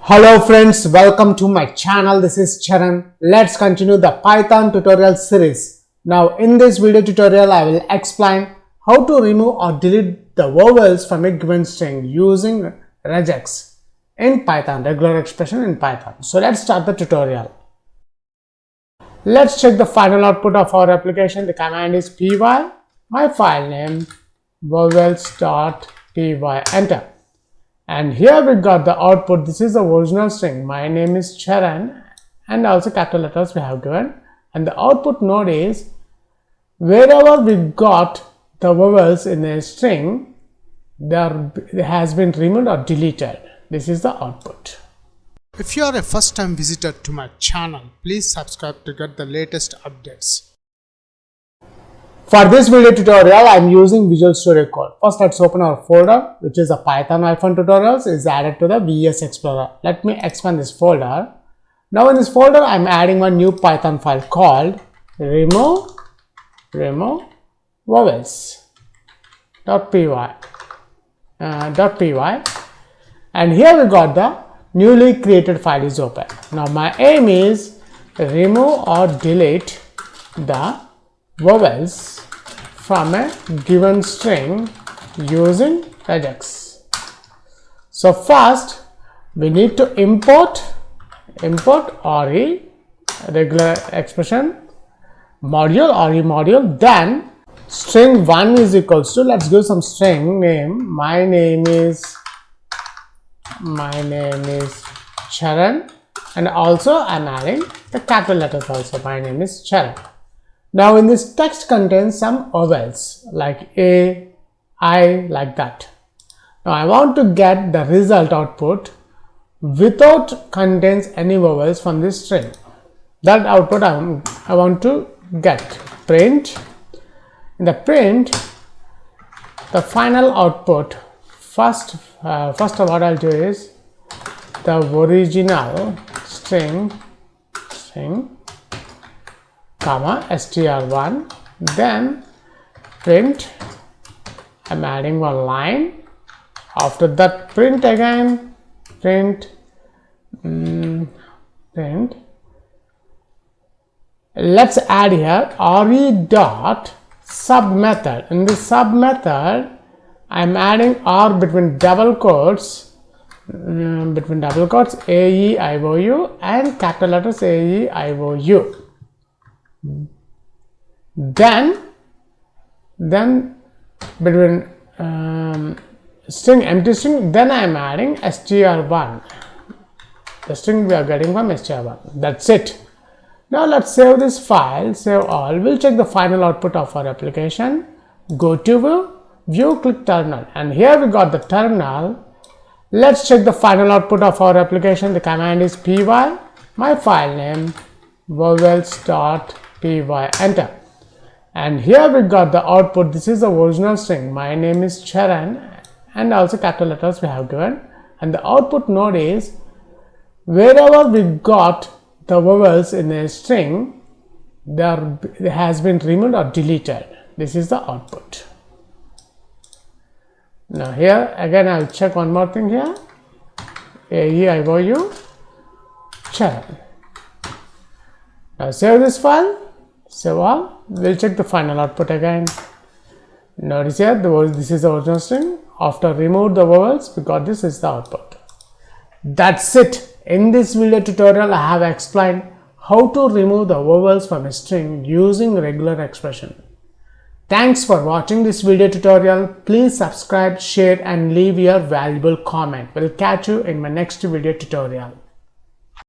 Hello friends, welcome to my channel. This is Charan. Let's continue the Python tutorial series. Now in this video tutorial, I will explain how to remove or delete the vowels from a given string using regex in Python, regular expression in Python. So let's start the tutorial. Let's check the final output of our application. The command is py, my file name, vowels.py, enter. And here we got the output. This is the original string. My name is Charan, and also capital letters we have given. And the output node is wherever we got the vowels in a string, there has been removed or deleted. This is the output. If you are a first time visitor to my channel, please subscribe to get the latest updates. For this video tutorial, I am using Visual Studio Code. First, let's open our folder, which is a Python-tutorials is added to the VS Explorer. Let me expand this folder. Now in this folder, I am adding one new Python file called vowels.py. And here we got the newly created file is open. Now my aim is remove or delete the vowels from a given string using regex. So first we need to import re regular expression module or module. Then string 1 is equals to, let's give some string name. My name is Charan, and also I'm adding the capital letters also. My name is Charan. Now in this text contains some vowels like A, I, like that. Now I want to get the result output without contains any vowels from this string. That output I want to get. Print. In the print, the final output, first of what I'll do is the original string comma str1, then print. I'm adding one line. After that, print again, print. Let's add here re.sub method. In this sub method, I'm adding r between double quotes, AEIOU and capital letters AEIOU. Then between string empty string, then I am adding str1, the string we are getting from str1. That's it. Now let's save this file, save all. We'll check the final output of our application. Go to view, click terminal, and here we got the terminal. Let's check the final output of our application. The command is py, my file name, vowels.py, enter. And here we got the output. This is the original string. My name is Charan, and also capital letters we have given. And the output node is wherever we got the vowels in a string, there has been removed or deleted. This is the output. Now here again I'll check one more thing here. AEIOU Charan. Now save this file, save all. We'll check the final output again. Notice here this is the original string. After remove the vowels, we got this is the output. That's it. In this video tutorial, I have explained how to remove the vowels from a string using regular expression. Thanks for watching this video tutorial. Please subscribe, share and leave your valuable comment. We'll catch you in my next video tutorial.